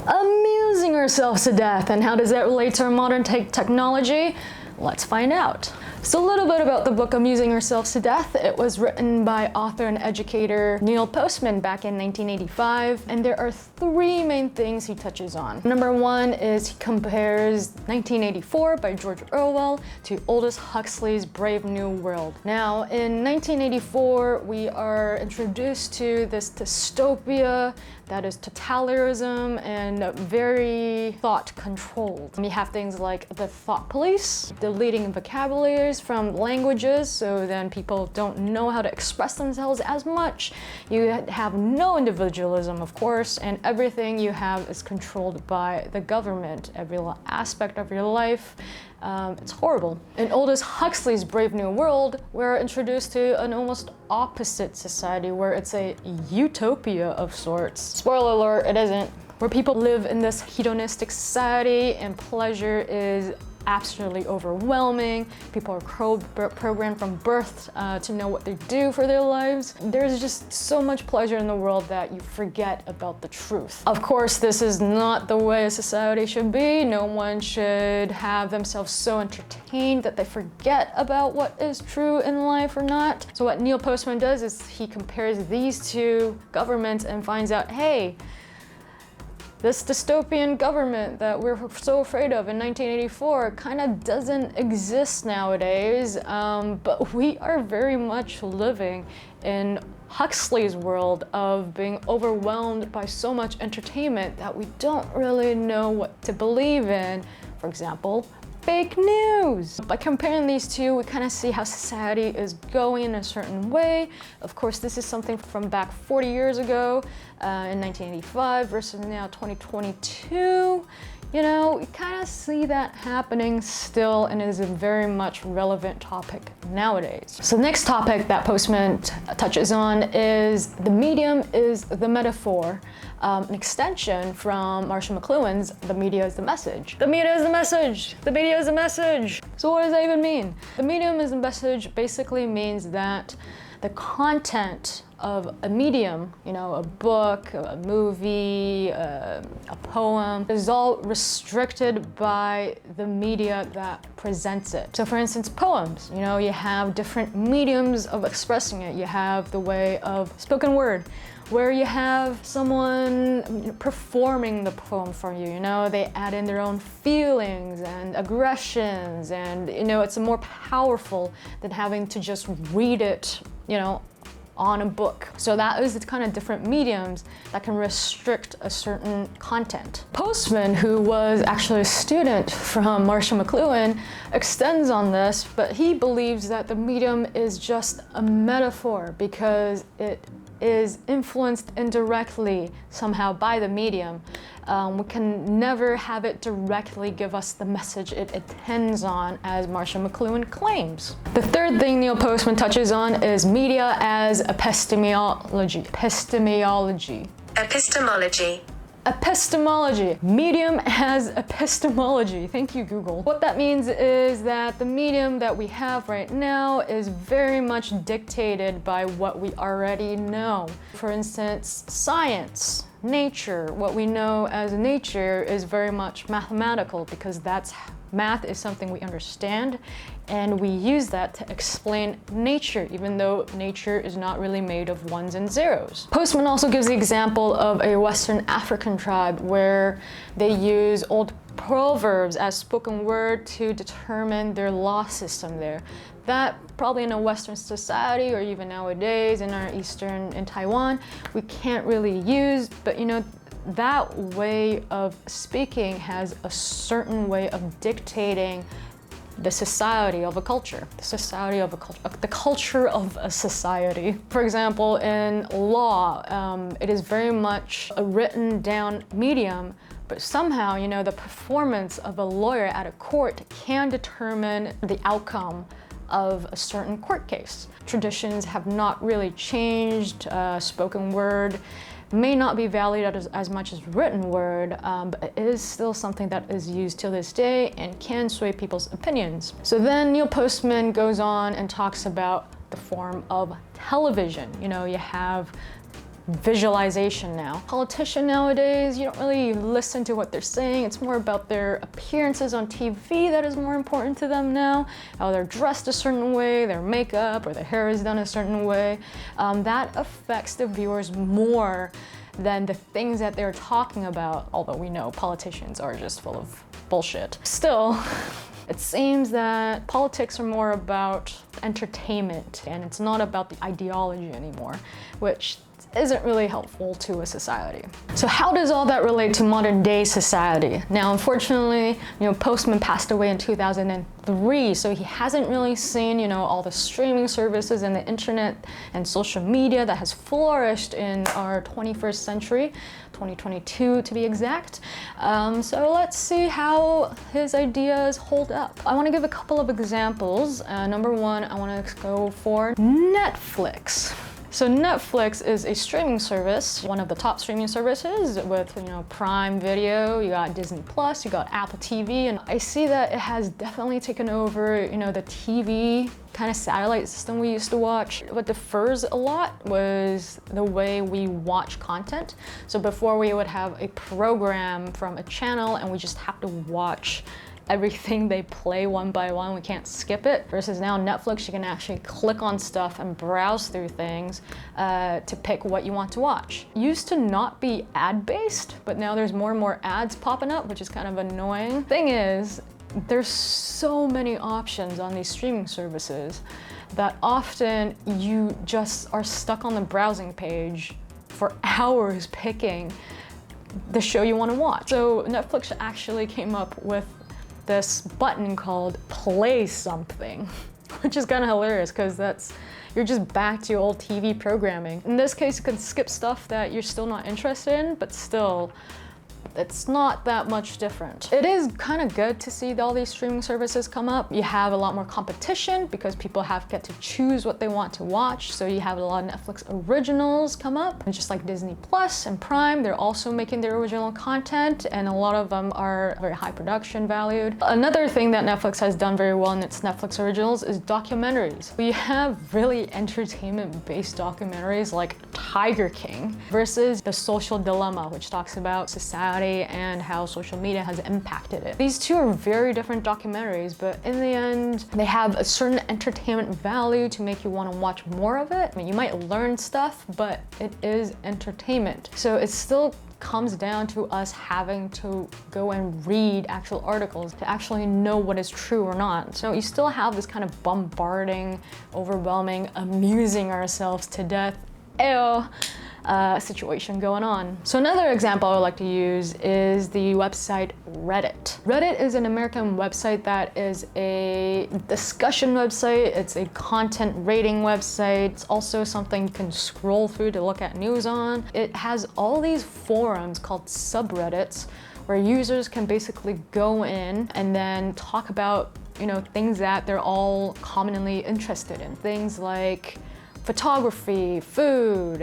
Amusing ourselves to death. And how does that relate to our modern technology? Let's find out. So a little bit about the book Amusing Ourselves to Death. It was written by author and educator Neil Postman back in 1985, and there are three main things he touches on. Number one is he compares 1984 by George Orwell to Aldous Huxley's Brave New World. Now, in 1984, we are introduced to this dystopia that is totalitarianism and very thought-controlled. You have things like the thought police, deleting vocabularies from languages, so then people don't know how to express themselves as much. You have no individualism, of course, and everything you have is controlled by the government. Every aspect of your life. It's horrible. In Aldous Huxley's Brave New World, we're introduced to an almost opposite society where it's a utopia of sorts. Spoiler alert, it isn't. Where people live in this hedonistic society and pleasure is absolutely overwhelming. People are programmed from birth to know what they do for their lives. There's just so much pleasure in the world that you forget about the truth. Of course, this is not the way a society should be. No one should have themselves so entertained that they forget about what is true in life or not. So what Neil Postman does is he compares these two governments and finds out, hey, this dystopian government that we're so afraid of in 1984 kind of doesn't exist nowadays, but we are very much living in Huxley's world of being overwhelmed by so much entertainment that we don't really know what to believe in. For example, fake news. By comparing these two, we kind of see how society is going in a certain way. Of course, this is something from back 40 years ago in 1985 versus now 2022. You know, we kind of see that happening still, and it is a very much relevant topic nowadays. So the next topic that Postman touches on is the medium is the metaphor, an extension from Marshall McLuhan's The Media is the Message. The media is the message! The media is the message! So what does that even mean? The medium is the message basically means that the content of a medium, you know, a book, a movie, a poem, is all restricted by the media that presents it. So for instance, poems, you know, you have different mediums of expressing it. You have the way of spoken word, where you have someone performing the poem for you, you know, they add in their own feelings and aggressions, and, you know, it's more powerful than having to just read it, you know, on a book. So that is the kind of different mediums that can restrict a certain content. Postman, who was actually a student from Marshall McLuhan, extends on this, but he believes that the medium is just a metaphor because it is influenced indirectly somehow by the medium. We can never have it directly give us the message it intends on, as Marshall McLuhan claims. The third thing Neil Postman touches on is media as epistemology. Epistemology. Epistemology. Medium as epistemology. Thank you, Google. What that means is that the medium that we have right now is very much dictated by what we already know. For instance, science, nature. What we know as nature is very much mathematical because math is something we understand, and we use that to explain nature, even though nature is not really made of ones and zeros. Postman also gives the example of a Western African tribe where they use old proverbs as spoken word to determine their law system there. That probably in a Western society, or even nowadays in our Eastern, in Taiwan, we can't really use, but you know, that way of speaking has a certain way of dictating the society of a culture, the culture of a society. For example, in law, it is very much a written down medium, but somehow, you know, the performance of a lawyer at a court can determine the outcome of a certain court case. Traditions have not really changed. Spoken word may not be valued as much as written word, but it is still something that is used till this day and can sway people's opinions. So then Neil Postman goes on and talks about the form of television. You know, you have visualization now. Politicians nowadays, you don't really listen to what they're saying. It's more about their appearances on TV that is more important to them now. How they're dressed a certain way, their makeup or their hair is done a certain way. That affects the viewers more than the things that they're talking about, although we know politicians are just full of bullshit. Still, it seems that politics are more about entertainment and it's not about the ideology anymore, which isn't really helpful to a society. So how does all that relate to modern day society? Now, unfortunately, Neil Postman passed away in 2003, so he hasn't really seen, all the streaming services and the internet and social media that has flourished in our 21st century, 2022 to be exact. So let's see how his ideas hold up. I want to give a couple of examples. Number one, I want to go for Netflix. So Netflix is a streaming service, one of the top streaming services with, Prime Video, you got Disney Plus, you got Apple TV, and I see that it has definitely taken over, the TV kind of satellite system we used to watch. What differs a lot was the way we watch content. So before we would have a program from a channel and we just have to watch everything they play one by one, we can't skip it. Versus now Netflix, you can actually click on stuff and browse through things to pick what you want to watch. Used to not be ad-based, but now there's more and more ads popping up, which is kind of annoying. Thing is, there's so many options on these streaming services that often you just are stuck on the browsing page for hours picking the show you want to watch. So Netflix actually came up with this button called play something, which is kind of hilarious because you're just back to your old TV programming. In this case, you can skip stuff that you're still not interested in, but still, it's not that much different. It is kind of good to see all these streaming services come up. You have a lot more competition because people get to choose what they want to watch. So you have a lot of Netflix originals come up. And just like Disney Plus and Prime, they're also making their original content, and a lot of them are very high production valued. Another thing that Netflix has done very well in its Netflix originals is documentaries. We have really entertainment-based documentaries like Tiger King versus The Social Dilemma, which talks about society and how social media has impacted it. These two are very different documentaries, but in the end, they have a certain entertainment value to make you want to watch more of it. I mean, you might learn stuff, but it is entertainment. So it still comes down to us having to go and read actual articles to actually know what is true or not. So you still have this kind of bombarding, overwhelming, amusing ourselves to death situation going on. So another example I would like to use is the website Reddit. Reddit is an American website that is a discussion website. It's a content rating website. It's also something you can scroll through to look at news on. It has all these forums called subreddits where users can basically go in and then talk about, things that they're all commonly interested in. Things like photography, food,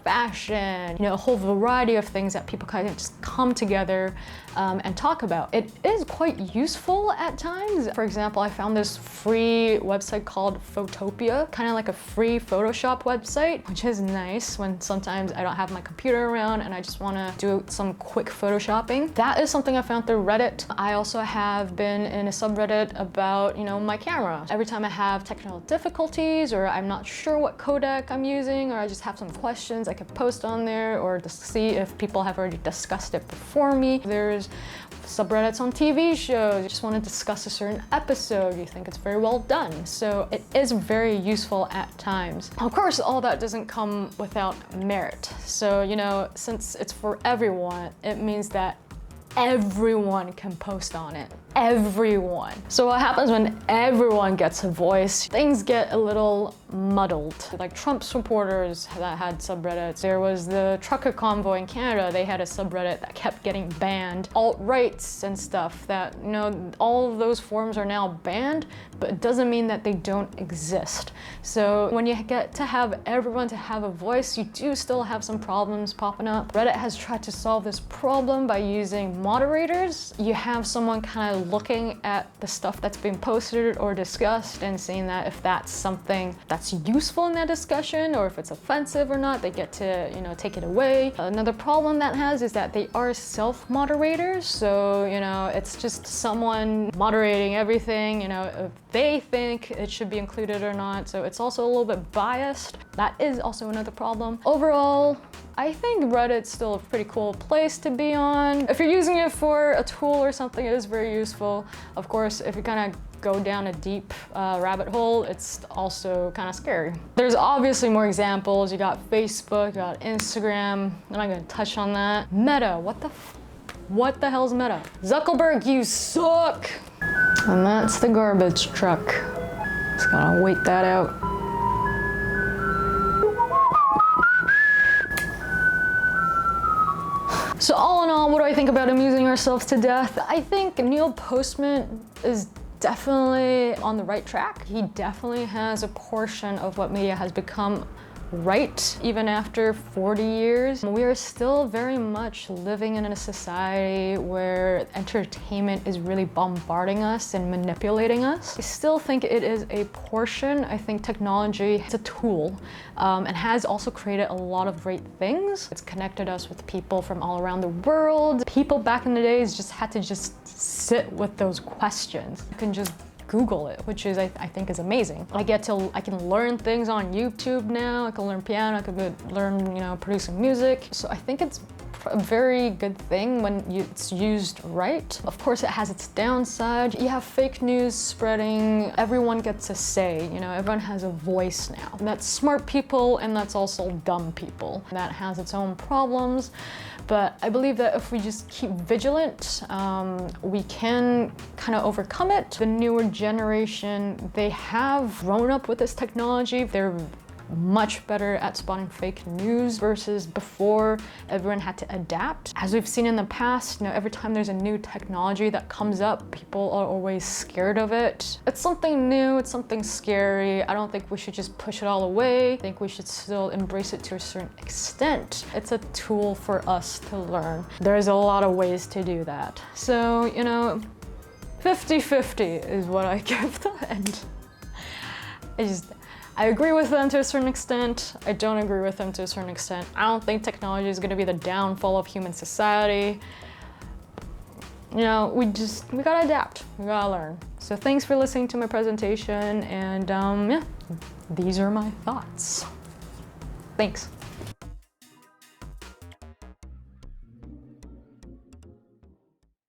fashion, a whole variety of things that people kind of just come together and talk about. It is quite useful at times. For example, I found this free website called Photopia, kind of like a free Photoshop website, which is nice when sometimes I don't have my computer around and I just want to do some quick photoshopping. That is something I found through Reddit. I also have been in a subreddit about, my camera. Every time I have technical difficulties or I'm not sure what codec I'm using, or I just have some questions, I can post on there or to see if people have already discussed it before me. There's subreddits on TV shows. You just want to discuss a certain episode. You think it's very well done. So it is very useful at times. Of course, all that doesn't come without merit. So, since it's for everyone, it means that everyone can post on it. Everyone. So what happens when everyone gets a voice? Things get a little muddled. Like Trump supporters that had subreddits. There was the trucker convoy in Canada. They had a subreddit that kept getting banned. Alt-rights and stuff that, all of those forums are now banned, but it doesn't mean that they don't exist. So when you get to have everyone to have a voice, you do still have some problems popping up. Reddit has tried to solve this problem by using moderators. You have someone kind of looking at the stuff that's being posted or discussed and seeing that if that's something that's useful in that discussion or if it's offensive or not, they get to, you know, take it away. Another problem that has is that they are self-moderators. So, you know, it's just someone moderating everything, you know, if they think it should be included or not. So it's also a little bit biased. That is also another problem. Overall, I think Reddit's still a pretty cool place to be on. If you're using it for a tool or something, it is very useful. Of course, if you kind of go down a deep rabbit hole, it's also kind of scary. There's obviously more examples. You got Facebook, you got Instagram. I'm not gonna touch on that. Meta, what the hell's Meta? Zuckerberg, you suck! And that's the garbage truck. Just gotta wait that out. So all in all, what do I think about amusing ourselves to death? I think Neil Postman is definitely on the right track. He definitely has a portion of what media has become right, even after 40 years. We are still very much living in a society where entertainment is really bombarding us and manipulating us. I still think it is a portion. I think technology is a tool and has also created a lot of great things. It's connected us with people from all around the world. People back in the days just had to just sit with those questions. You can just Google it, which is I think is amazing. I can learn things on YouTube now. I can learn piano. I can learn, you know, producing music. So I think it's a very good thing when it's used right. Of course, it has its downside. You have fake news spreading. Everyone gets a say. You know, everyone has a voice now. That's smart people, and that's also dumb people. That has its own problems. But I believe that if we just keep vigilant, we can kind of overcome it. The newer generation, they have grown up with this technology. They're much better at spotting fake news versus before everyone had to adapt. As we've seen in the past, you know, every time there's a new technology that comes up, people are always scared of it. It's something new, it's something scary. I don't think we should just push it all away. I think we should still embrace it to a certain extent. It's a tool for us to learn. There's a lot of ways to do that. So, you know, 50-50 is what I give the end. I agree with them to a certain extent. I don't agree with them to a certain extent. I don't think technology is going to be the downfall of human society. You know, we gotta adapt. We gotta learn. So thanks for listening to my presentation, and yeah, these are my thoughts. Thanks.